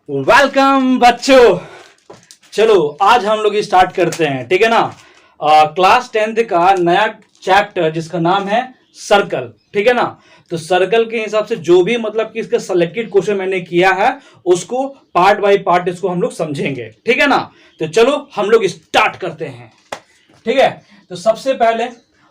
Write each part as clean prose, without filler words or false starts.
Welcome बच्चों। चलो आज हम लोग स्टार्ट करते हैं, ठीक है ना। क्लास 10th का नया चैप्टर जिसका नाम है सर्कल, ठीक है ना। तो सर्कल के हिसाब से जो भी मतलब कि इसका सिलेक्टेड क्वेश्चन मैंने किया है उसको पार्ट बाय पार्ट इसको हम लोग समझेंगे, ठीक है ना। तो चलो हम लोग स्टार्ट करते हैं, ठीक है। तो सबसे पहले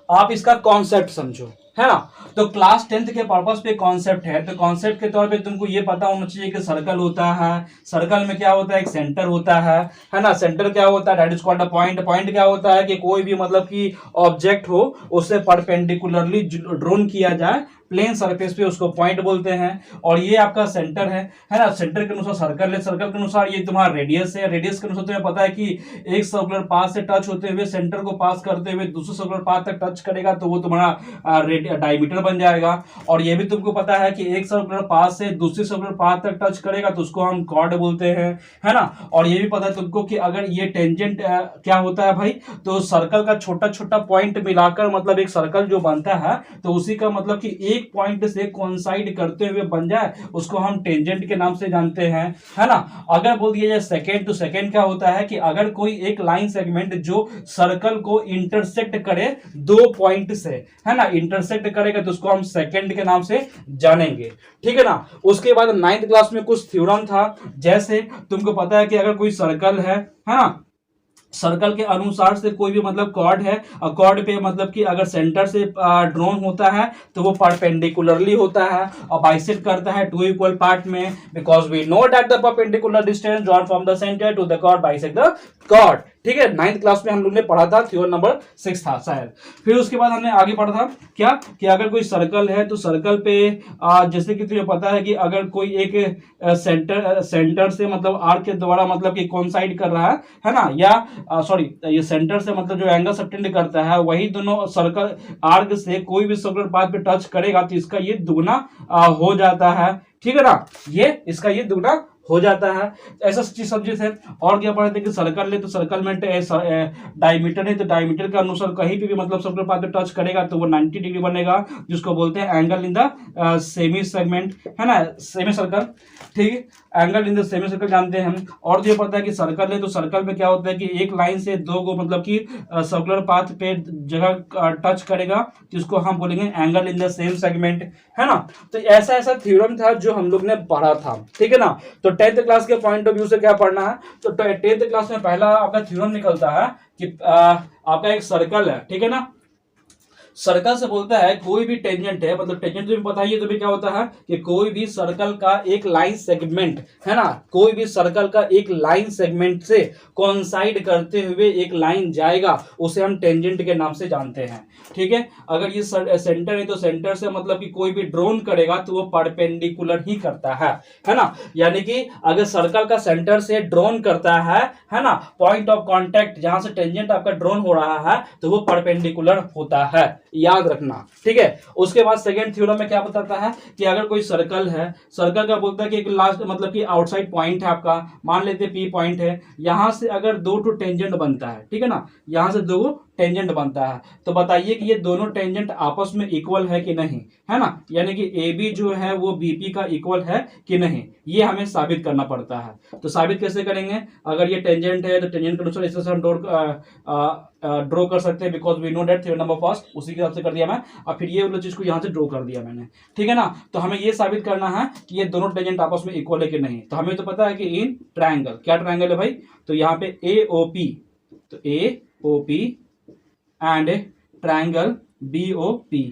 आप इसका कॉन्सेप्ट समझो, है ना। तो क्लास 10th के पर्पस पे कॉन्सेप्ट है, तो कॉन्सेप्ट के तौर पे तुमको ये पता होना चाहिए कि सर्कल होता है, सर्कल में क्या होता है, एक सेंटर होता है ना। सेंटर क्या होता है, that is called a point. Point क्या होता है कि कोई भी मतलब कि ऑब्जेक्ट हो उसे परपेंडिकुलरली ड्रोन किया जाए प्लेन सरफेस पे, उसको पॉइंट बोलते हैं। और ये आपका सेंटर है ना। सेंटर के अनुसार सर्कल है, सर्कल के अनुसार ये तुम्हारा रेडियस है, रेडियस के अनुसार तुम्हें पता है कि एक सर्कुलर पाथ से टच होते हुए सेंटर को पास करते हुए दूसरे सर्कुलर पाथ तक टच करेगा तो वो तुम्हारा डायमीटर बन जाएगा। और ये भी तुमको पता है कि एक सर्कुलर पाथ से दूसरे सर्कुलर पाथ तक टच करेगा तो उसको हम कॉर्ड बोलते हैं, है ना। और ये भी पता है तुमको कि अगर ये टेंजेंट क्या होता है भाई, तो सर्कल का छोटा छोटा पॉइंट मिलाकर मतलब एक सर्कल जो बनता है तो उसी का मतलब कि एक पॉइंट से कोइंसाइड करते हुए बन जाए उसको हम टेंजेंट के नाम से जानते हैं, है ना। अगर बोल दिया जाए सेकेंड, तो सेकेंड क्या होता है कि अगर कोई एक लाइन सेगमेंट जो सर्कल को इंटरसेक्ट करे दो पॉइंट से, है ना, इंटरसेक्ट करेगा तो उसको हम सेकेंड के नाम से जानेंगे, ठीक है ना। उसके बाद 9th क्लास में कुछ थ्योरम था, जैसे तुमको पता है कि अगर कोई सर्कल है ना, सर्कल के अनुसार से कोई भी मतलब कॉर्ड है, कॉर्ड पे मतलब कि अगर सेंटर से ड्रोन होता है तो वो परपेंडिकुलरली होता है और बाइसेक्ट करता है टू इक्वल पार्ट में, because we know that the perpendicular distance drawn from the centre to the chord bisect the chord, ठीक है। 9th क्लास में हम लोग ने पढ़ा था, थ्योरम नंबर 6 था शायद। फिर उसके बाद हमने आगे पढ़ा था क्या कि अगर कोई सर्कल है तो सर्कल पे जैसे कि तुम्हें पता है कि अगर कोई एक सेंटर से मतलब आर्क के द्वारा मतलब कि कोइंसाइड कर रहा है ना, या सॉरी ये सेंटर से मतलब जो एंगल सबटेंड करता है वही दोनों सर्कल आर्क से कोई भी सर्कुलर पाथ पे टच करेगा तो इसका ये दुगना हो जाता है, ठीक है ना। ये इसका ये दुगना हो जाता है। ऐसा चीज सब्जेक्ट है। और क्या पढ़ते हैं कि सर्कल ले तो सर्कल में डायमीटर है, तो डायमीटर के अनुसार कहीं पे भी मतलब सर्कुलर पाथ पे टच करेगा तो वो 90 डिग्री बनेगा, जिसको बोलते हैं angle in the semi segment, है ना, सेमी सर्कल, ठीक है। Angle in the semi circle जानते हैं हम। और जो पता है कि सर्कल है तो सर्कल में क्या होता है कि एक लाइन से दो को मतलब कि सर्कुलर पाथ पे जगह टच करेगा जिसको हम बोलेंगे angle in the same segment, है ना। तो ऐसा ऐसा थ्योरम था जो हम लोग ने पढ़ा था, ठीक है ना। तो 10th क्लास के पॉइंट ऑफ व्यू से क्या पढ़ना है, तो 10th क्लास में पहला आपका थ्योरम निकलता है कि आपका एक सर्कल है, ठीक है ना। सर्कल से बोलता है कोई भी टेंजेंट है, मतलब टेंजेंट तुम्हें पता ही है तो भी क्या होता है कि कोई भी सर्कल का एक लाइन सेगमेंट, है ना, कोई भी सर्कल का एक लाइन सेगमेंट से कोइंसाइड करते हुए एक लाइन जाएगा उसे हम टेंजेंट के नाम से जानते हैं, ठीक है। अगर ये सेंटर है तो सेंटर से मतलब कि कोई भी ड्रोन करेगा तो वो परपेंडिकुलर ही करता है ना। यानी कि अगर सर्कल का सेंटर से ड्रोन करता है ना, पॉइंट ऑफ कांटेक्ट जहां से टेंजेंट आपका ड्रोन हो रहा है तो वो परपेंडिकुलर होता है, याद रखना, ठीक है। उसके बाद सेकंड थ्योरम में क्या बताता है कि अगर कोई सर्कल है, सर्कल का बोलता है कि एक लास्ट मतलब कि आउटसाइड पॉइंट है आपका, मान लेते पी पॉइंट है, यहां से अगर दो टू टेंजेंट बनता है, ठीक है ना, यहां से दो टेंजेंट बनता है तो बताइए कि ये दोनों टेंजेंट आपस में इक्वल है कि नहीं, है ना। यानी कि ए बी जो है वो बीपी का इक्वल है कि नहीं, ये हमें साबित करना पड़ता है। तो साबित कैसे करेंगे, अगर ये टेंजेंट है तो टेंजेंट के अनुसार इससे हम ड्रॉ कर सकते हैं, because we know that theorem number first, उसी के हिसाब से कर दिया मैं। और फिर ये वाली चीज को यहां से ड्रॉ कर दिया मैंने, ठीक है ना। तो हमें ये साबित करना है कि ये दोनों टेंजेंट आपस में इक्वल है कि नहीं। तो हमें तो पता है कि इन ट्रायंगल, क्या ट्रायंगल है भाई, तो यहाँ पे ए ओ पी, तो A O P and triangle B O P.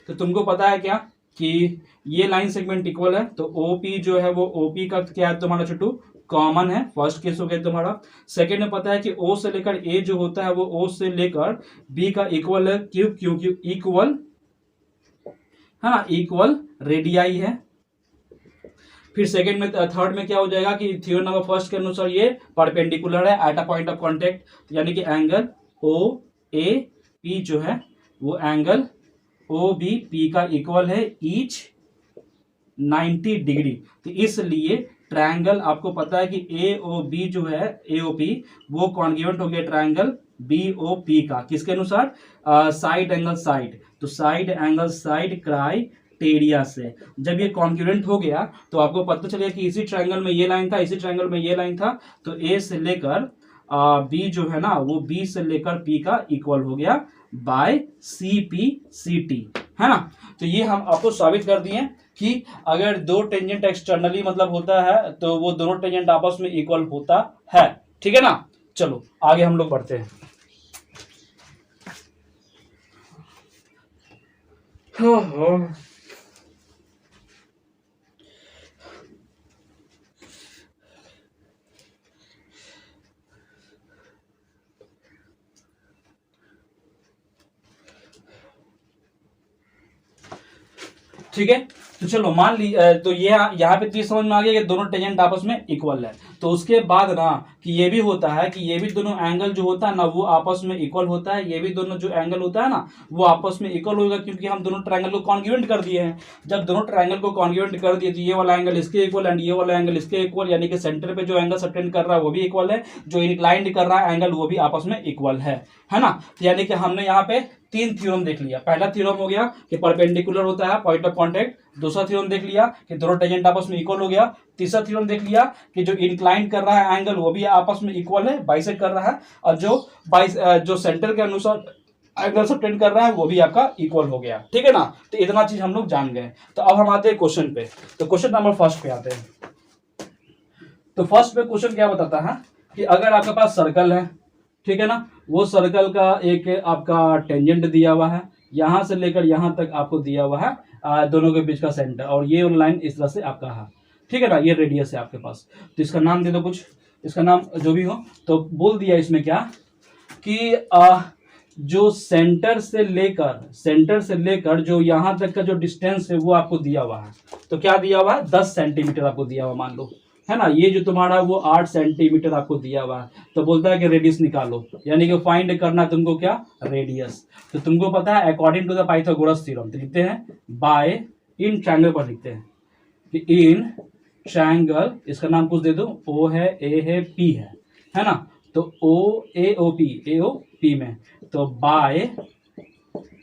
तो तुमको पता है क्या कि ये लाइन सेगमेंट इक्वल है, तो ओपी जो है वो ओपी का क्या है तुम्हारा छोटू, कॉमन है, फर्स्ट केस हो गया तुम्हारा। सेकंड में पता है कि ओ से लेकर ए जो होता है वो ओ से लेकर बी का इक्वल है, क्यों, क्योंकि इक्वल, है ना, इक्वल रेडियाई है। फिर सेकंड में थर्ड में क्या हो जाएगा कि थ्योरम नंबर फर्स्ट के अनुसार ये परपेंडिकुलर है at a point of contact, यानी कि एंगल ओ ए पी जो है वो एंगल ओ बी पी का इक्वल है ईच 90 डिग्री। तो इसलिए ट्रायंगल आपको पता है कि ए ओ बी जो है ए ओ पी वो कॉन्ग्रुएंट हो गया ट्रायंगल बी ओ पी का, किसके अनुसार, साइड एंगल साइड, तो side angle side criteria Teriya से। जब ये कॉन्ग्रुएंट हो गया तो आपको पता चलेगा कि इसी ट्रायंगल में ये लाइन था, इसी ट्रायंगल में ये लाइन था, तो ए से लेकर बी जो है ना वो बी से लेकर पी का इक्वल हो गया by C P C T, है ना। तो ये हम आपको साबित कर दिए कि अगर दो टेंजेंट एक्सटर्नली मतलब होता है तो वो दोनों टेंजेंट आपस में इक्वल होता है, ठीक है ना। चलो आगे हम लोग बढ़ते हैं। ठीक है, तो चलो मान ली तो ये यहाँ पे चीज समझ में आ गया कि दोनों टेंजेंट आपस में इक्वल है। तो उसके बाद ना कि ये भी होता है कि ये भी दोनों एंगल जो होता है ना वो आपस में इक्वल होता है, ये भी दोनों जो एंगल होता है ना वो आपस में इक्वल होगा, क्योंकि हम दोनों ट्रायंगल को कॉन्ग्रुएंट कर दिए हैं। जब दोनों ट्रायंगल को कॉन्ग्रुएंट कर दिए तो ये वाला एंगल इसके इक्वल एंड ये वाला एंगल इसके इक्वल, यानी कि सेंटर पे जो एंगल सबटेंड कर रहा है वो भी इक्वल है, जो इंक्लाइंड कर रहा है एंगल वो भी आपस में इक्वल है ना। यानी कि हमने यहाँ पे तीन थ्योरम देख लिया। पहला थ्योरम हो गया कि परपेंडिकुलर होता है पॉइंट ऑफ कांटेक्ट, दूसरा थ्योरम देख लिया कि दोनों टेंजेंट आपस में इक्वल हो गया, तीसरा थ्योरम देख लिया कि जो इंक्लाइंड कर रहा है एंगल वो भी आपस में इक्वल है, बाइसेक्ट कर रहा है, और जो सेंटर के अनुसार एंगल सबटेंड कर रहा है वो भी आपका इक्वल हो गया, ठीक है ना। तो इतना चीज हम लोग जान गए। तो अब हम आते हैं क्वेश्चन पे। तो क्वेश्चन नंबर फर्स्ट पे आते हैं। तो फर्स्ट पे क्वेश्चन क्या बताता है कि अगर आपके पास सर्कल है, ठीक है ना, वो सर्कल का एक आपका टेंजेंट दिया हुआ है, यहां से लेकर यहां तक आपको दिया हुआ है दोनों के बीच का सेंटर, और ये लाइन इस तरह से आपका है, ठीक है ना, ये रेडियस है आपके पास। तो इसका नाम दे दो कुछ, इसका नाम जो भी हो। तो बोल दिया इसमें क्या कि जो सेंटर से लेकर जो यहां तक का जो डिस्टेंस है वो आपको दिया हुआ है। तो क्या दिया हुआ है, 10 सेंटीमीटर आपको दिया हुआ मान लो, है ना। ये जो तुम्हारा वो 8 सेंटीमीटर आपको दिया हुआ है। तो बोलता है कि रेडियस निकालो, यानी कि फाइंड करना तुमको क्या, रेडियस। तो तुमको पता है according to the Pythagoras theorem, तो लिखते हैं बाय, इन ट्रायंगल पर लिखते हैं कि इन ट्रायंगल, इसका नाम कुछ दे दो, ओ है, ए है, पी है ना। तो ओ ए ओ पी में, तो बाय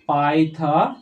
पाइथागोरस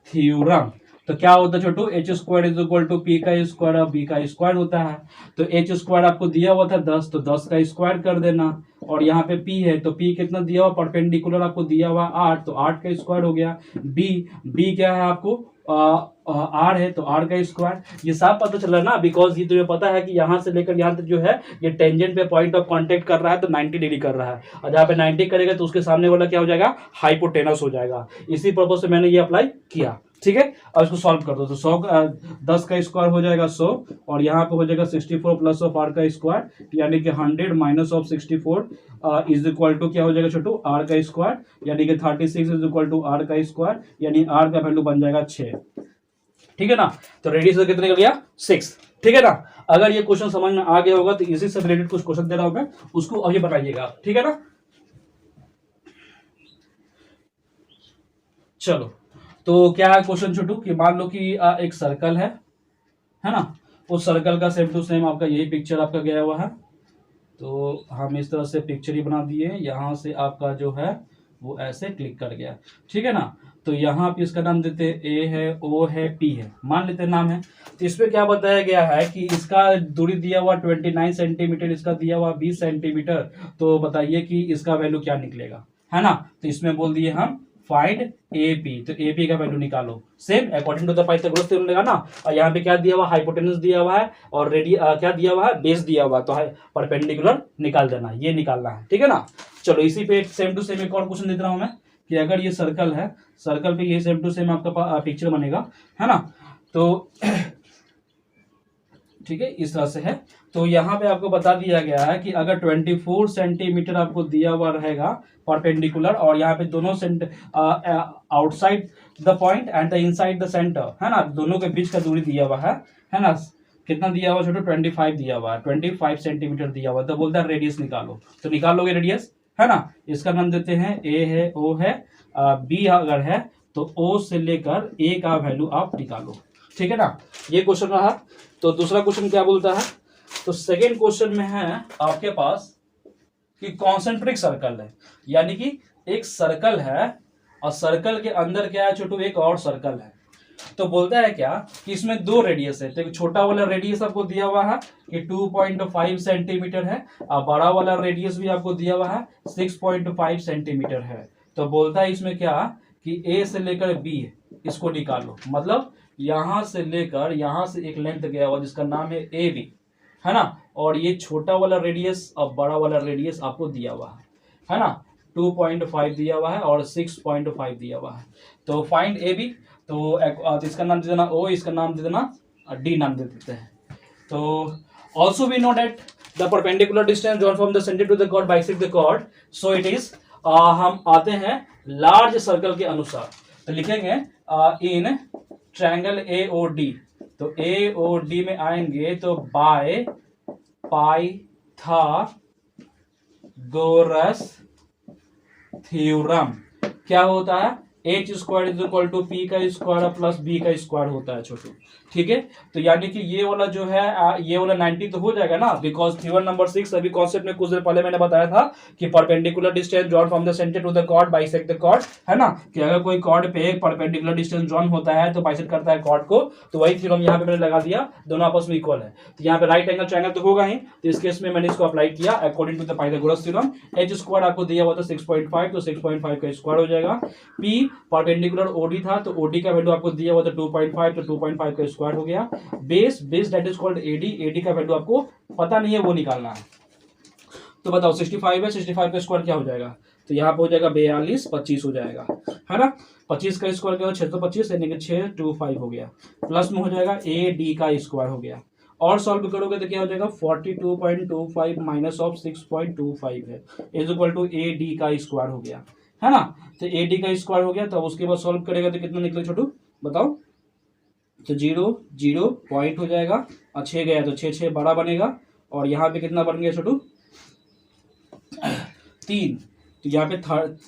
थ्योरम तो क्या होता है छोटू, H square is equal to P का स्क्वायर और बी का स्क्वायर होता है। तो एच स्क्वायर आपको दिया हुआ था 10, तो 10 का स्क्वायर कर देना, और यहाँ पे पी है तो पी कितना दिया हुआ, परपेंडिकुलर आपको दिया हुआ 8, तो 8 का स्क्वायर हो गया। बी क्या है आपको, आर है, तो आर का स्क्वायर। ये साफ पता चला ना, बिकॉज ये तुम्हें पता है कि यहाँ से लेकर यहाँ तक जो है ये टेंजेंट पे पॉइंट ऑफ कांटेक्ट कर रहा है, तो 90 डिग्री कर रहा है, और जहाँ पे 90 करेगा तो उसके सामने वाला क्या हो जाएगा, हाइपोटेनस हो जाएगा। इसी पर्पज से मैंने ये अप्लाई किया, ठीक है। अब इसको सॉल्व कर दो, तो 10 का स्क्वायर हो जाएगा 100, और यहाँ पे हो जाएगा 64 प्लस ऑफ आर का स्क्वायर, यानी कि 100 minus of 64 is equal to क्या हो जाएगा छोटू, आर का स्क्वायर, यानी कि 36 इज इक्वल टू आर का स्क्वायर, यानी आर का वैल्यू बन जाएगा 6, ठीक है ना। तो रेडियस कितने का लिया, 6, ठीक है ना। अगर ये क्वेश्चन समझ में आ गया होगा तो इसी से रिलेटेड कुछ क्वेश्चन दे रहा हूं मैं, उसको अभी बताइएगा, ठीक है ना। चलो, तो क्या है क्वेश्चन छोटू कि मान लो कि एक सर्कल है ना, उस सर्कल का सेम टू सेम आपका यही पिक्चर आपका गया हुआ है। तो हम इस तरह से पिक्चर ही बना दिए, यहाँ से आपका जो है वो ऐसे क्लिक कर गया, ठीक है ना। तो यहाँ पे इसका नाम देते हैं, ए है, ओ है, पी है, मान लेते हैं नाम है। तो इसमें क्या बताया गया है कि इसका दूरी दिया हुआ 29 सेंटीमीटर, इसका दिया हुआ 20 सेंटीमीटर। तो बताइए कि इसका वैल्यू क्या निकलेगा, है ना। तो इसमें बोल दिए हम फाइंड एपी, तो एपी का वैल्यू निकालो, same according to the Pythagoras theorem लगा ना। और यहाँ पे क्या दिया हुआ, हाइपोटेनस दिया हुआ है, और क्या दिया हुआ है, बेस दिया हुआ है, तो परपेंडिकुलर निकाल देना, ये निकालना है, ठीक है ना। चलो इसी पे सेम टू सेम एक और क्वेश्चन देता हूं मैं कि अगर ये सर्कल है, सर्कल पे ये सेम टू सेम आपका पिक्चर बनेगा, है ना। तो ठीक है, इस तरह से है। तो यहाँ पे आपको बता दिया गया है कि अगर 24 सेंटीमीटर आपको दिया हुआ रहेगा परपेंडिकुलर, और यहाँ पे दोनों outside the point and the inside the centre, है ना, दोनों के बीच का दूरी दिया हुआ है ना, कितना दिया हुआ छोटो, 25 दिया हुआ है, 25 सेंटीमीटर दिया हुआ है। तो बोलता है रेडियस निकालो, तो निकालोगे रेडियस, है ना। इसका नाम देते हैं, ए है, ओ है, बी अगर है तो ओ से लेकर ए का वैल्यू आप निकालो, ठीक है ना। ये क्वेश्चन रहा। तो दूसरा क्वेश्चन क्या बोलता है, तो सेकेंड क्वेश्चन में है आपके पास कि कॉन्सेंट्रिक सर्कल है, यानी कि एक सर्कल है और सर्कल के अंदर क्या है छोटू, एक और सर्कल है। तो बोलता है क्या कि इसमें दो रेडियस है। तो छोटा वाला रेडियस आपको दिया हुआ है कि 2.5 सेंटीमीटर है, और बड़ा वाला रेडियस भी आपको दिया हुआ है 6.5 सेंटीमीटर है। तो बोलता है इसमें क्या कि ए से लेकर बी इसको निकालो, मतलब यहां से लेकर यहां से एक लेंथ गया हुआ जिसका नाम है ए बी, है ना। और ये छोटा वाला रेडियस और बड़ा वाला रेडियस आपको दिया हुआ है ना। 2.5 दिया हुआ है और 6.5 दिया हुआ है। तो फाइंड ए बी, तो इसका नाम दे देना ओ, इसका नाम दे देना डी नाम दे देते हैं। तो also we know that the perpendicular distance drawn from the centre to the chord bisect the chord, so it is, हम आते हैं लार्ज सर्कल के अनुसार। तो लिखेंगे in triangle A O D, तो ए ओ डी में आएंगे तो बाय पाइथागोरस थ्योरम क्या होता है, H square is equal to P का स्क्वायर प्लस बी का स्क्वायर होता है छोटू। ठीक है, तो यानी कि ये वाला जो है ये वाला 90 तो हो जाएगा ना, बिकॉज थ्योरम नंबर 6 अभी कॉन्सेप्ट में कुछ देर पहले मैंने बताया था कि perpendicular distance drawn from the centre to the chord bisect the chord, है ना। कि अगर कोई कॉर्ड पे परपेंडिकुलर डिस्टेंस ड्रॉन होता है तो बाइसेक्ट करता है कॉर्ड को, तो वही थ्योरम यहाँ पे मैंने लगा दिया, दोनों आपस में इक्वल है। तो यहाँ पे राइट एंगल ट्रायंगल तो होगा ही, तो इस केस में मैंने इसको अप्लाई किया according to the Pythagoras theorem. H square आपको दिया हुआ था 6.5, तो 6.5 का स्क्वायर हो जाएगा। पी परपेंडिकुलर ओडी था, तो ओडी का वैल्यू आपको दिया हुआ था 2.5, तो 2.5 का स्क्वायर हो गया। Base that is called AD, AD का वैल्यू आपको पता नहीं है वो निकालना है। तो बताओ 65 है, 65 का स्क्वायर क्या हो जाएगा, तो यहाँ पे हो जाएगा 42, 25 हो जाएगा, है ना। 25 का स्क्वायर क्या हो 625, यानी कि 625 हो गया। प्लस में हो जाएगा ए डी का स्क्वायर हो गया, और सॉल्व करोगे तो क्या हो जाएगा 42.25 माइनस ऑफ 6.25 है is equal to A D का स्क्वायर हो गया, है ना। तो ए डी का स्क्वायर हो गया, तो उसके बाद सॉल्व करेगा तो कितना निकले छोटू बताओ, तो 0 0 पॉइंट हो जाएगा, और 6 गया तो 6 बड़ा बनेगा, और यहाँ पे कितना बन गया छोटू 3, तो यहाँ पे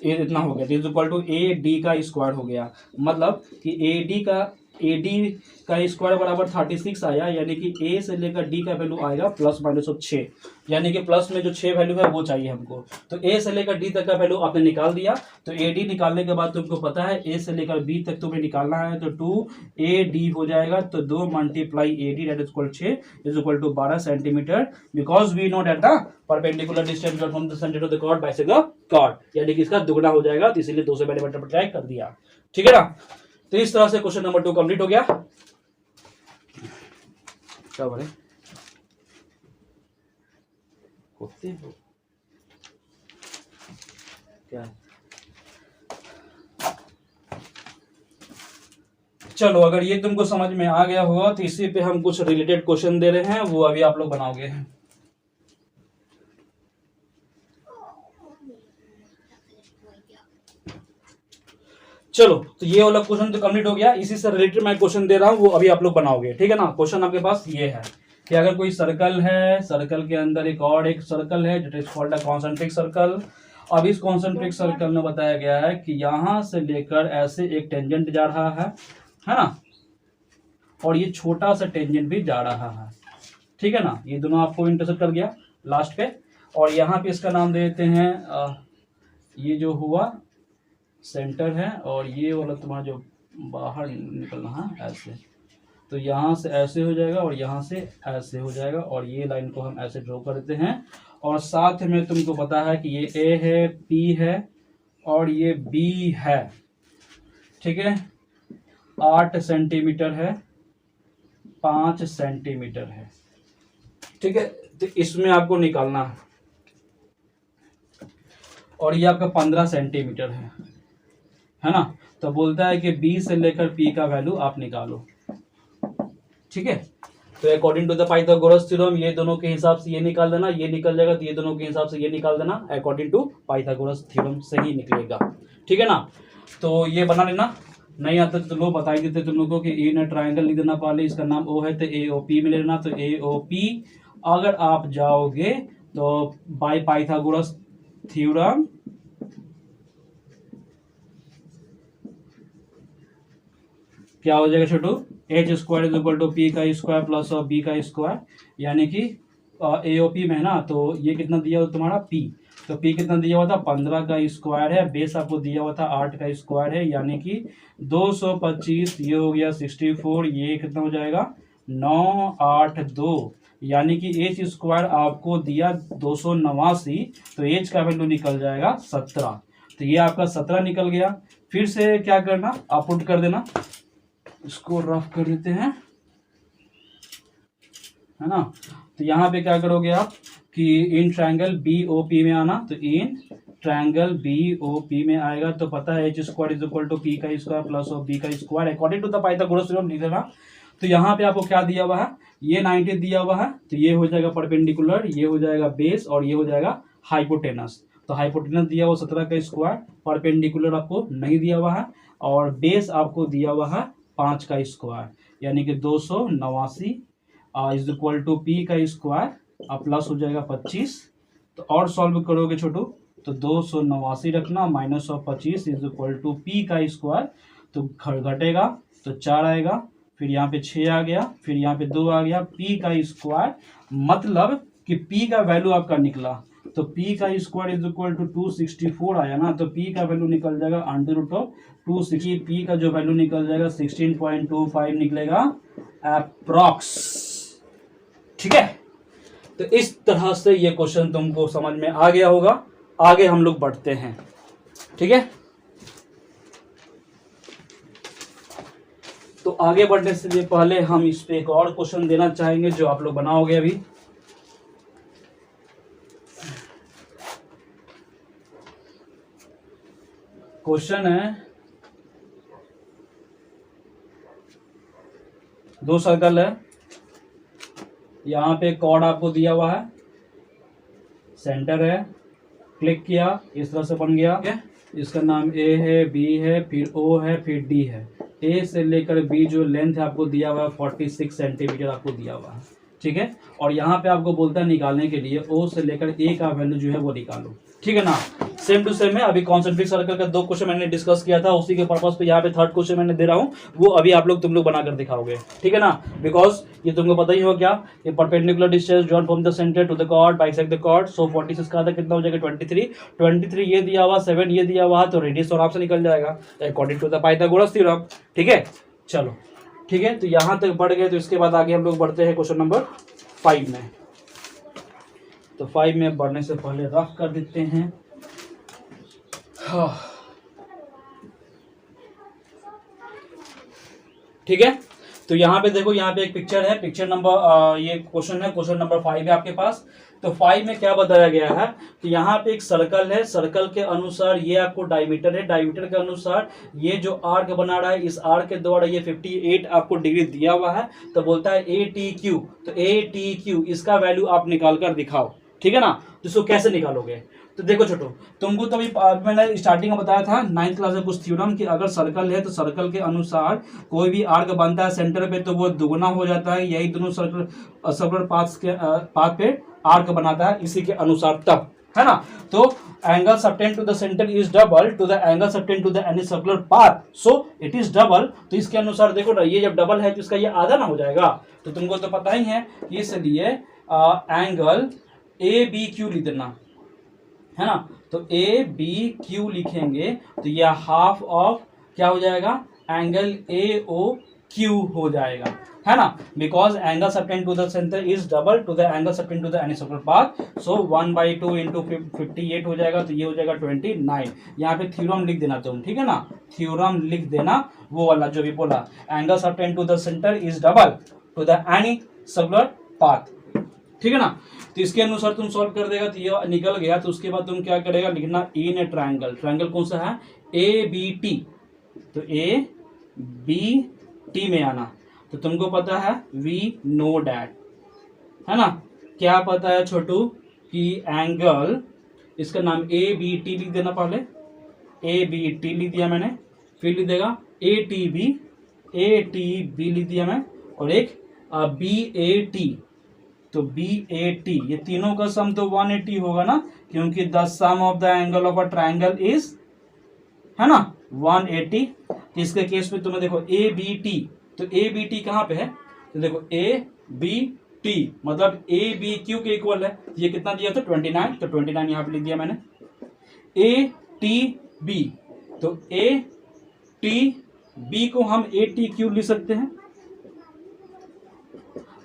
ए इतना हो गया, तो is equal to A D का स्क्वायर हो गया। मतलब कि ए डी का स्क्वायर बराबर 36 आया, यानी कि ए से लेकर डी का वैल्यू आएगा प्लस माइनस ऑफ 6, यानी कि प्लस में जो 6 वैल्यू है वो चाहिए हमको। तो ए से लेकर डी तक का वैल्यू आपने निकाल दिया, तो ए डी निकालने के बाद तुमको पता है ए से लेकर बी तक तुम्हें निकालना है, तो 2 ए डी हो जाएगा, तो 2 multiply A D that is equal 6 is equal to 12 centimetre, because we know that the perpendicular distance from the centre to the chord bisect the chord, यानी कि इसका दुगना हो जाएगा, तो इसीलिए 2 से मैंने मल्टीप्लाई कर दिया। ठीक है ना। तो इस तरह से क्वेश्चन नंबर 2 कंप्लीट हो गया। क्या बोले होते हो क्या, चलो अगर ये तुमको समझ में आ गया होगा तो इसी पे हम कुछ रिलेटेड क्वेश्चन दे रहे हैं, वो अभी आप लोग बनाओगे। चलो, तो ये वाला क्वेश्चन तो कंप्लीट हो गया, इसी से रिलेटेड मैं क्वेश्चन दे रहा हूँ, वो अभी आप लोग बनाओगे। ठीक है ना। क्वेश्चन आपके पास ये है कि अगर कोई सर्कल है, सर्कल के अंदर एक और एक सर्कल है जो is called a concentric circle. अब इस कॉन्सेंट्रिक सर्कल में बताया गया है कि यहां से लेकर ऐसे एक टेंजेंट जा रहा है ना, और ये छोटा सा टेंजेंट भी जा रहा है। ठीक है ना, ये दोनों आपको इंटरसेक्ट कर गया लास्ट पे, और यहाँ पे इसका नाम दे देते हैं ये जो हुआ सेंटर है, और ये वाला तुम्हारा जो बाहर निकलना है ऐसे, तो यहाँ से ऐसे हो जाएगा और यहाँ से ऐसे हो जाएगा, और ये लाइन को हम ऐसे ड्रॉ कर देते हैं। और साथ में तुमको पता है कि ये ए है, पी है और ये बी है। ठीक है, 8 सेंटीमीटर है, 5 सेंटीमीटर है। ठीक है, तो इसमें आपको निकालना है, और ये आपका 15 सेंटीमीटर है ना। तो बोलता है कि बी से लेकर पी का वैल्यू आप निकालो। ठीक है, तो according to the Pythagoras theorem ये दोनों के हिसाब से ये निकाल देना, ये निकल जाएगा, तो ये दोनों के हिसाब से ये निकाल देना, अकॉर्डिंग टू पाइथागोरस थ्योरम से ही निकलेगा। ठीक है ना। तो ये बना लेना, नहीं आता तो लोग बताई देते तुम लोगों को कि ए ना ट्रायंगल लिख देना, पहले इसका नाम ओ है तो ए ओ पी में लेना, तो ए ओ पी अगर आप जाओगे तो बाय पाइथागोरस थ्योरम क्या हो जाएगा छोटू, H square is equal to P का स्क्वायर प्लस बी का स्क्वायर, यानी कि ए ओ पी में है ना, तो ये कितना दिया हो तुम्हारा पी, तो पी कितना दिया हुआ था 15 का स्क्वायर है, बेस आपको दिया हुआ था 8 का स्क्वायर है, यानी कि 225, ये हो गया 64, ये कितना हो जाएगा 982, यानी कि एच स्क्वायर आपको दिया 289, तो एच का वैल्यू निकल जाएगा 17। तो ये आपका 17 निकल गया। फिर से क्या करना, आप पुट कर देना, इसको रफ कर देते हैं, है ना। तो यहाँ पे क्या करोगे आप कि इन ट्रायंगल बी ओ पी में आना, तो इन ट्रायंगल बी ओ पी में आएगा तो पता है H square is equal to P का स्क्वायर प्लस ऑफ बी का square according to the Pythagoras theorem लिख देना। तो यहाँ पे आपको क्या दिया हुआ है, ये 90 दिया हुआ है, तो ये हो जाएगा परपेंडिकुलर, ये हो जाएगा बेस और ये हो जाएगा हाइपोटेनस। तो हाइपोटेनस दिया हुआ 17 का स्क्वायर, परपेंडिकुलर आपको नहीं दिया हुआ है और बेस आपको दिया हुआ है 5 का स्क्वायर, यानी कि 289 इज इक्वल टू पी का स्क्वायर प्लस हो जाएगा 25। तो और सॉल्व करोगे छोटू तो 289 रखना minus of 25 is equal to P का स्क्वायर, तो घटेगा तो 4 आएगा, फिर यहाँ पे 6 आ गया, फिर यहाँ पे 2 आ गया, पी का स्क्वायर, मतलब कि पी का वैल्यू आपका निकला, तो पी का स्क्वायर इज इक्वल टू 264 आया ना, तो पी का वैल्यू निकल जाएगा √260, पी का जो वैल्यू निकल जाएगा 16.25 निकलेगा अप्रॉक्स। ठीक है, तो इस तरह से ये क्वेश्चन तुमको समझ में आ गया होगा। आगे हम लोग बढ़ते हैं, ठीक है। तो आगे बढ़ने से पहले हम इस पे एक और क्वेश्चन देना चाहेंगे जो आप लोग बनाओगे अभी। क्वेश्चन है, 2 सर्कल है, यहाँ पे कॉर्ड आपको दिया हुआ है, सेंटर है, क्लिक किया इस तरह से बन गया, इसका नाम ए है, बी है, फिर ओ है, फिर डी है। ए से लेकर बी जो लेंथ है आपको दिया हुआ है 46 सेंटीमीटर आपको दिया हुआ है, ठीक है। और यहाँ पे आपको बोलता है निकालने के लिए ओ से लेकर ए का वैल्यू जो है वो निकालो, ठीक है ना। सेम टू सेम है, अभी कॉन्सेंट्रिक सर्कल का 2 क्वेश्चन मैंने डिस्कस किया था, उसी के पर्पस पे यहाँ पे 3rd क्वेश्चन मैंने दे रहा हूँ, वो अभी आप लोग तुम लोग बनाकर दिखाओगे, ठीक है ना। बिकॉज ये तुमको पता ही हो क्या, ये perpendicular distance join from the centre to the chord bisect the chord, so 46 का आधा कितना हो जाएगा 23 ये दिया हुआ, 7 ये दिया हुआ, तो रेडियस और आपसे निकल जाएगा according to the Pythagoras theorem, ठीक है। चलो ठीक है, तो यहाँ तक बढ़ गए, तो इसके बाद आगे हम लोग बढ़ते हैं क्वेश्चन नंबर 5 में। तो 5 में बढ़ने से पहले रफ कर देते हैं। ठीक है, तो यहाँ पे देखो, यहाँ पे एक पिक्चर है, पिक्चर नंबर ये क्वेश्चन है, क्वेश्चन नंबर 5 है आपके पास। तो 5 में क्या बताया गया है कि यहाँ पे एक सर्कल है, सर्कल के अनुसार ये आपको डायमीटर है, डायमीटर के अनुसार ये जो आर्क बना रहा है, इस आर्क के द्वारा ये 58 आपको डिग्री दिया हुआ है। तो बोलता है ATQ, तो ATQ इसका वैल्यू आप निकाल कर दिखाओ, ठीक है ना। तो इसको कैसे निकालोगे, तो देखो छोटो, तुमको तो अभी मैंने स्टार्टिंग में बताया था 9th क्लास में कुछ थ्योरम कि अगर सर्कल है तो सर्कल के अनुसार कोई भी आर्क बनता है सेंटर पे तो वो दुगना हो जाता है, यही दोनों सर्कुलर पाथ पे आर्क बनाता है, इसी के अनुसार तब, है ना। तो angle subtended to the centre is double to the angle subtended to the any circular path, so it is double. तो इसके अनुसार देखो ना, ये जब डबल है तो इसका ये आधा ना हो जाएगा, तो तुमको तो पता ही है, इसलिए एंगल ABQ लिख देना, है ना। तो ABQ लिखेंगे तो यह हाफ ऑफ क्या हो जाएगा, एंगल AOQ हो जाएगा, है ना। Because angle subtended to the centre is double to the angle subtended to the any circular path, so 1/2 into 58 हो जाएगा, तो ये हो जाएगा 29। यहाँ पे थ्योरम लिख देना तुम, ठीक है ना, थ्योरम लिख देना वो वाला जो भी बोला, angle subtended to the centre is double to the any circular path, ठीक है ना। तो इसके अनुसार तुम सॉल्व कर देगा, तो ये निकल गया। तो उसके बाद तुम क्या करेगा, लिखना इन ट्रायंगल, ट्रायंगल कौन सा है ABT, तो ABT में आना। तो तुमको पता है वी नो डैट, है ना, क्या पता है छोटू कि एंगल, इसका नाम ABT लिख देना, पहले ABT लिख दिया मैंने, फिर लिख देगा ATB लिख दिया मैं, और एक BAT, तो BAT, ये तीनों का सम तो 180 होगा ना, क्योंकि the sum of the angle of a triangle is, है ना, 180। तो इसके केस में तुम्हें देखो ABT, तो ABT कहाँ पे है, तो देखो ABT टी मतलब ए बी क्यू के इक्वल है। ये कितना दिया था 29, तो 29 यहाँ पे लिख दिया मैंने। ए टी बी, तो ए टी बी को हम ए टी क्यू लिख सकते हैं,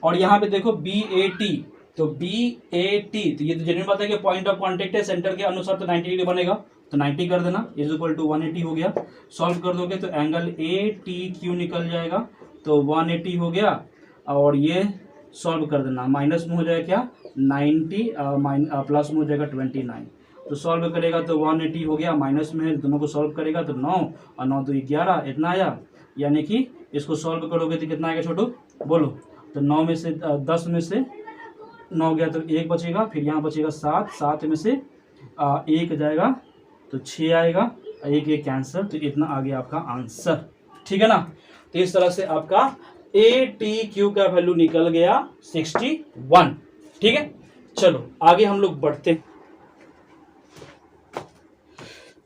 और यहाँ पे देखो बी ए टी, तो बी ए टी, तो ये तो जनरल बात है कि पॉइंट ऑफ कांटेक्ट है सेंटर के अनुसार, तो 90 डिग्री बनेगा, तो 90 कर देना इज इक्वल टू 180 हो गया। सॉल्व कर दोगे तो एंगल ए टी क्यू निकल जाएगा, तो 180 हो गया, और ये सॉल्व कर देना, माइनस में हो जाएगा क्या 90, प्लस में हो जाएगा 29, तो सॉल्व करेगा तो 180 हो गया, माइनस में है दोनों को सॉल्व करेगा तो 9 और 9 तो 11 इतना आया, यानी कि इसको सॉल्व करोगे तो कितना आएगा छोटू बोलो, तो 9 में से 10 में से 9 गया तो 1 बचेगा, फिर यहाँ बचेगा 7, 7 में से 1 जाएगा तो 6 आएगा, एक कैंसर, तो इतना आ गया आपका आंसर। ठीक है ना, तो इस तरह से आपका ए टी क्यू का वैल्यू निकल गया 61। ठीक है, चलो आगे हम लोग बढ़ते हैं।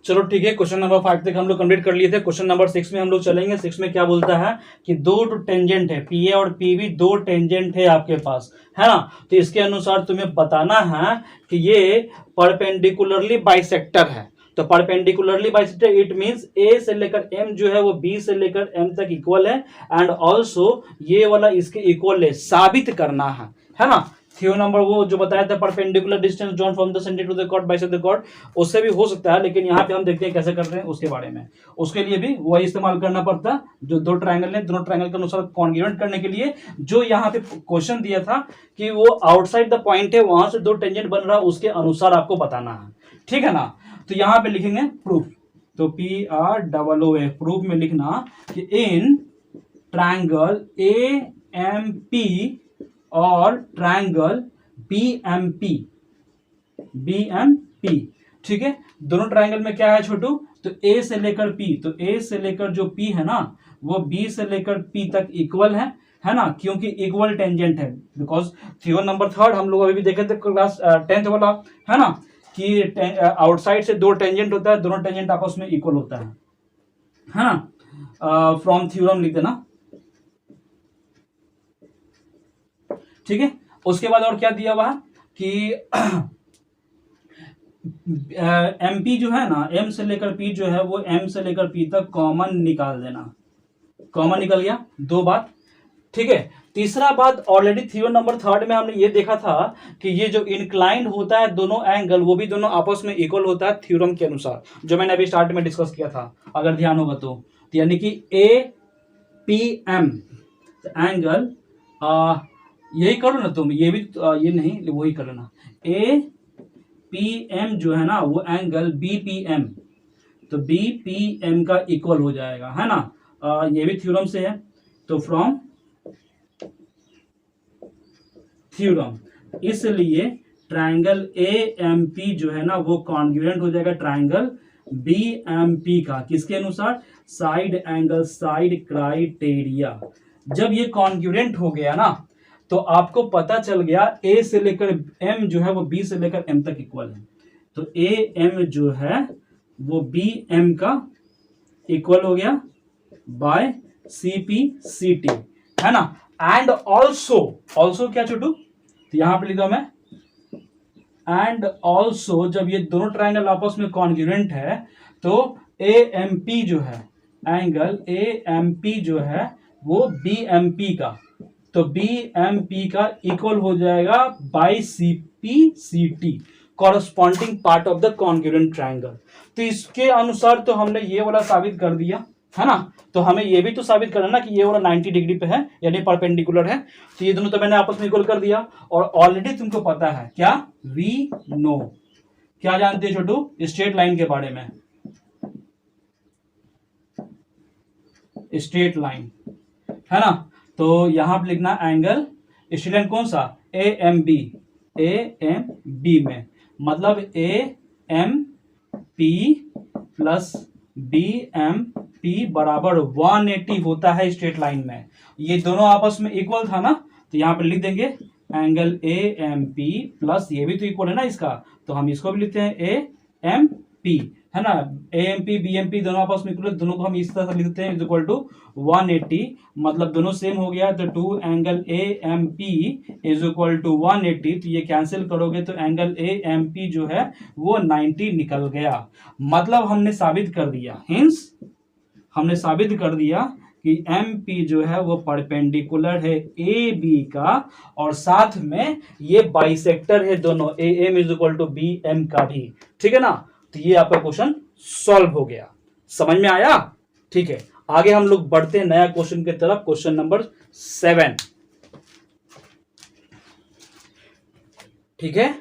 चलो ठीक है, क्वेश्चन नंबर 5 तक हम लोग कंप्लीट कर लिए थे। क्वेश्चन नंबर 6 में हम लोग चलेंगे। 6 में क्या बोलता है कि दो टेंजेंट है, पी ए और पी बी, दो टेंजेंट है आपके पास, है ना, तो इसके अनुसार तुम्हें बताना है कि ये परपेंडिकुलरली बाइसेक्टर है। तो परपेंडिकुलरली बाइसेक्टर इट मींस ए से लेकर एम जो है वो बी से लेकर एम तक इक्वल है, एंड ऑल्सो ये वाला इसके इक्वल है, साबित करना है ना। थ्योरम नंबर वो जो बताया था perpendicular distance drawn from the centre to the chord bisect the chord, उससे भी हो सकता है, लेकिन यहाँ पे हम देखते हैं कैसे करते हैं उसके बारे में। उसके लिए भी वही इस्तेमाल करना पड़ता है जो दो ट्रायंगल है, दोनों ट्रायंगल के अनुसार कॉन्ग्रुएंट करने के लिए जो यहाँ पे क्वेश्चन दिया था कि वो आउटसाइड द पॉइंट है, वहां से दो टेंजेंट बन रहा है, उसके अनुसार आपको बताना है। ठीक है ना, तो यहाँ पे लिखेंगे प्रूफ, तो PROOF प्रूफ में लिखना कि इन ट्रायंगल AMP और ट्रायंगल BMP, ठीक है, दोनों ट्रायंगल में क्या है छोटू, तो A से लेकर P, तो A से लेकर जो P है ना वो B से लेकर P तक इक्वल है ना, क्योंकि इक्वल टेंजेंट है। बिकॉज थ्योरम नंबर 3 हम लोग अभी भी देखे थे क्लास 10th वाला, है ना, कि आउटसाइड से दो टेंजेंट होता है, दोनों टेंजेंट आपस में इक्वल होता है ना। फ्रॉम थ्योरम लिख देना। ठीक है, उसके बाद और क्या दिया हुआ है कि MP जो है ना, M से लेकर P जो है वो M से लेकर P तक कॉमन निकाल देना। कॉमन निकल गया, दो बात। ठीक है, तीसरा बात ऑलरेडी थ्योरम नंबर 3 में हमने ये देखा था कि ये जो इंक्लाइंड होता है दोनों एंगल, वो भी दोनों आपस में इक्वल होता है थ्योरम के अनुसार, जो मैंने अभी स्टार्ट में डिस्कस किया था, अगर ध्यान होगा तो यानी कि APM एंगल, यही करो ना तुम, ये भी ये नहीं वही कर लेना, APM जो है ना वो एंगल BPM, तो BPM का इक्वल हो जाएगा, है ना। ये भी थ्योरम से है, तो फ्रॉम थ्योरम, इसलिए ट्रायंगल AMP जो है ना वो कॉन्ग्रुएंट हो जाएगा ट्रायंगल BMP का, किसके अनुसार, साइड एंगल साइड क्राइटेरिया। जब ये कॉन्ग्रुएंट हो गया ना तो आपको पता चल गया A से लेकर M जो है वो B से लेकर M तक इक्वल है, तो AM जो है वो BM का इक्वल हो गया बाय CP/CT, है ना। एंड ऑल्सो क्या छोटू, तो यहां पे लिख दो मैं, एंड ऑल्सो जब ये दोनों ट्रायंगल आपस में कॉन्ग्रुएंट है तो AMP जो है, एंगल AMP जो है वो BMP का, तो BMP का इक्वल हो जाएगा by CP/CT, corresponding part of the congruent triangle. तो इसके अनुसार तो हमने ये वाला साबित कर दिया, है ना। तो हमें ये भी तो साबित करना ना कि ये वाला 90 डिग्री पे है, यानी परपेंडिकुलर है, तो ये दोनों तो मैंने आपस में इक्वल कर दिया। और ऑलरेडी तुमको पता है क्या, वी नो, क्या जानते हो छोटू, स्ट्रेट लाइन के बारे में, स्ट्रेट लाइन, है ना। तो यहां पर लिखना एंगल स्ट्रेट लाइन कौन सा, AMB में, मतलब AMP प्लस BMP बराबर 180 होता है स्ट्रेट लाइन में। ये दोनों आपस में इक्वल था ना, तो यहां पर लिख देंगे एंगल AMP प्लस, ये भी तो इक्वल है ना इसका, तो हम इसको भी लिखते हैं AMP, है ना, AMP BMP दोनों आपस में इक्वल, दोनों को हम इस तरह से लिखते हैं इज इक्वल टू 180, मतलब दोनों सेम हो गया तो 2 angle AMP is equal to 180, तो ये कैंसिल करोगे तो एंगल AMP जो है वो 90 निकल गया। मतलब हमने साबित कर दिया, हिंस हमने साबित कर दिया कि MP जो है वो परपेंडिकुलर है AB का, और साथ में ये बाइसेक्टर है दोनों AM is equal to BM का भी। ठीक है ना, तो ये आपका क्वेश्चन सॉल्व हो गया। समझ में आया? ठीक है, आगे हम लोग बढ़ते हैं नया क्वेश्चन की तरफ, क्वेश्चन नंबर 7। ठीक है,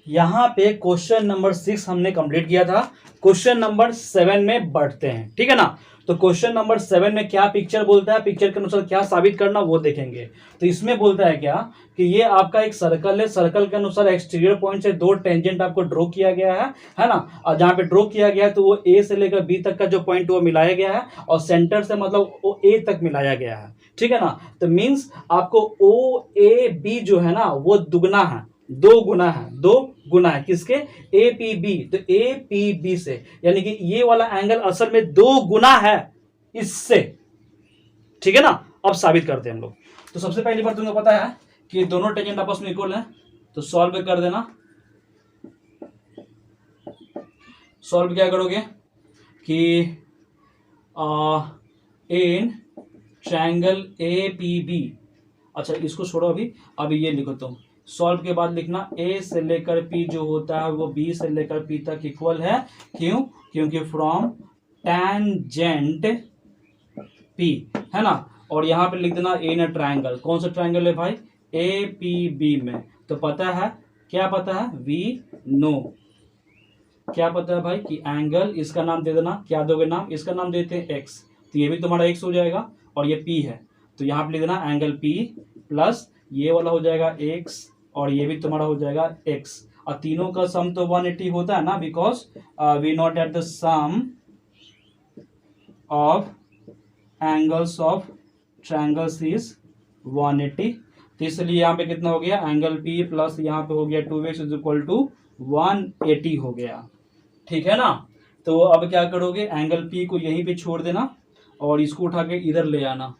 यहां पे क्वेश्चन नंबर 6 हमने कंप्लीट किया था, क्वेश्चन नंबर 7 में बढ़ते हैं। ठीक है ना, तो क्वेश्चन नंबर 7 में क्या पिक्चर बोलता है, पिक्चर के अनुसार क्या साबित करना वो देखेंगे। तो इसमें बोलता है क्या कि ये आपका एक सर्कल है, सर्कल के अनुसार एक्सटीरियर पॉइंट से दो टेंजेंट आपको ड्रॉ किया गया है ना, और जहां पे ड्रॉ किया गया है तो वो A से लेकर B तक का जो पॉइंट वो मिलाया गया है, और सेंटर से मतलब वो A तक मिलाया गया है। ठीक है ना, तो मीन्स आपको OAB जो है ना वो दुगना है, दो गुना है किसके, APB, तो APB से, यानी कि ये वाला एंगल असल में 2 गुना है इससे। ठीक है ना, अब साबित करते हैं हम लोग। तो सबसे पहली बात तुमको पता है कि दोनों टेंजेंट आपस में इक्वल है, तो सॉल्व कर देना। सॉल्व क्या करोगे कि इन ट्रायंगल APB, अच्छा इसको छोड़ो अभी ये लिखो तुम। सॉल्व के बाद लिखना A से लेकर P जो होता है वो B से लेकर P तक इक्वल है। क्यों? क्योंकि फ्रॉम टेंजेंट P, है ना, और यहां पे लिख देना इन अ ट्रायंगल। कौन सा ट्रायंगल है भाई? APB में। तो पता है, क्या पता है? We know. क्या पता है भाई कि एंगल, इसका नाम दे देना, क्या दोगे नाम? इसका नाम देते हैं x, तो ये भी तुम्हारा x हो जाएगा, और ये P है तो यहाँ पे लिख देना एंगल P प्लस ये वाला हो जाएगा x, और ये भी तुम्हारा हो जाएगा x, और तीनों का सम तो 180 होता है ना, because we know that the sum of angles of triangles is 180। तो इसलिए यहाँ पे कितना हो गया? एंगल P प्लस यहाँ पे हो गया 2x इज इक्वल टू 180 हो गया। ठीक है ना, तो अब क्या करोगे, एंगल P को यहीं पे छोड़ देना और इसको उठा के इधर ले आना।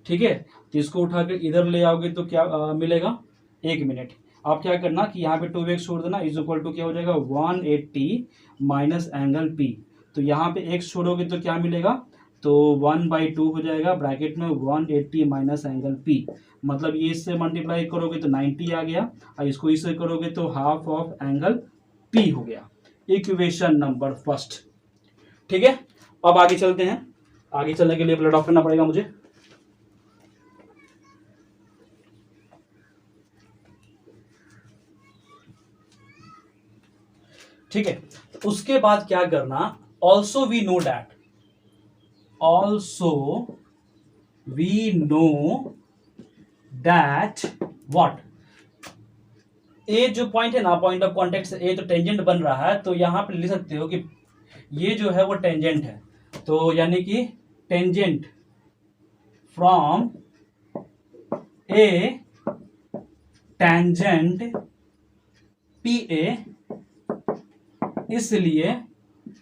ठीक है, तो इसको उठा के इधर ले आओगे तो क्या मिलेगा? 1 मिनट, आप क्या करना कि यहाँ पे 2x छोड़ देना, इज इक्वल टू क्या हो जाएगा? 180 माइनस एंगल P। तो यहाँ पे x छोड़ोगे तो क्या मिलेगा? तो 1/2 हो जाएगा, ब्रैकेट में 180 माइनस एंगल P, मतलब ये इससे मल्टीप्लाई करोगे तो 90 आ गया, और इसको इससे करोगे तो हाफ ऑफ एंगल P हो गया। Equation number first. ठीक है, अब आगे चलते हैं। आगे चलने के लिए ब्लड ऑफ करना पड़ेगा मुझे। ठीक है, तो उसके बाद क्या करना, also we know that what, ए जो पॉइंट है ना, पॉइंट ऑफ कॉन्टेक्ट से ए तो टेंजेंट बन रहा है, तो यहां पे लिख सकते हो कि ये जो है वो टेंजेंट है, तो यानी कि tangent from A tangent PA, इसलिए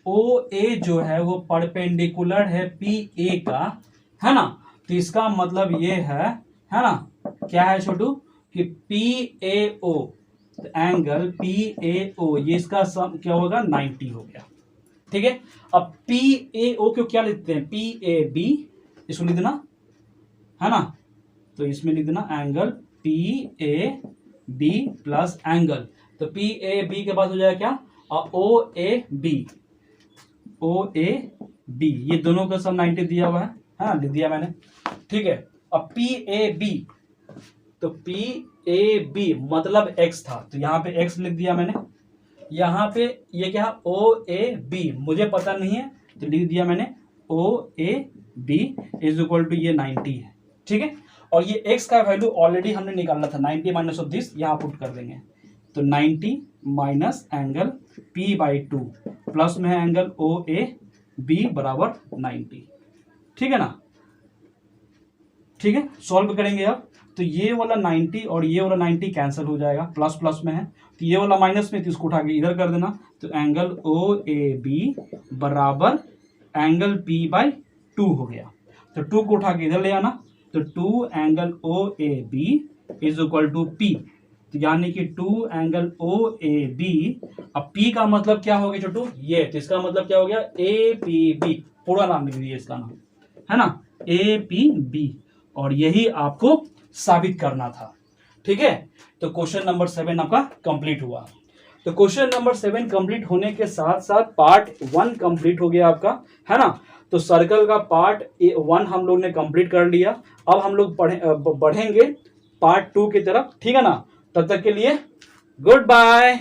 OA जो है वो परपेंडिकुलर है PA का, है ना, तो इसका मतलब ये है ना, क्या है छोटू, कि PAO, एंगल PAO, ये इसका सम क्या होगा? 90 हो गया। ठीक है, अब PAO को क्या लिखते हैं? PAB, इसको लिख देना, है ना, तो इसमें लिख देना एंगल PAB प्लस एंगल, तो PAB के बाद हो जाएगा क्या? OAB, ये दोनों का सम 90 दिया हुआ है, हाँ लिख दिया मैंने। ठीक है, अब PAB, तो PAB मतलब x था, तो यहाँ पे x लिख दिया मैंने। यहाँ पे ये क्या? OAB मुझे पता नहीं है तो लिख दिया मैंने OAB इज इक्वल टू ये 90 है। ठीक है, और ये x का वैल्यू ऑलरेडी हमने निकाला था, 90 माइनस ऑफ दिस यहाँ पुट कर देंगे, तो 90 माइनस एंगल P/2 प्लस में है एंगल OAB बराबर 90। ठीक है ना, ठीक है, सॉल्व करेंगे अब। तो ये वाला 90 और ये वाला 90 कैंसिल हो जाएगा, प्लस प्लस में है, तो ये वाला माइनस में, तो इसको उठा के इधर कर देना। तो एंगल ओ ए बी बराबर एंगल पी बाई 2 हो गया। तो 2 को उठा के इधर ले आना, तो 2 angle O A B is equal to P, तो यानी कि 2 एंगल ओ ए बी। अब पी का मतलब क्या हो गया छोटू, ये, तो इसका मतलब क्या हो गया, ए पी बी, पूरा नाम लिख दीजिए इसका नाम, है ना, ए पी बी, और यही आपको साबित करना था। ठीक है, तो क्वेश्चन नंबर 7 आपका कंप्लीट हुआ। तो क्वेश्चन नंबर 7 कंप्लीट होने के साथ साथ पार्ट 1 कंप्लीट हो गया आपका, है ना। तो सर्कल का पार्ट 1 हम लोग ने कंप्लीट कर लिया। अब हम लोग बढ़ेंगे पार्ट 2 की तरफ, ठीक है ना। तब तक के लिए गुड बाय।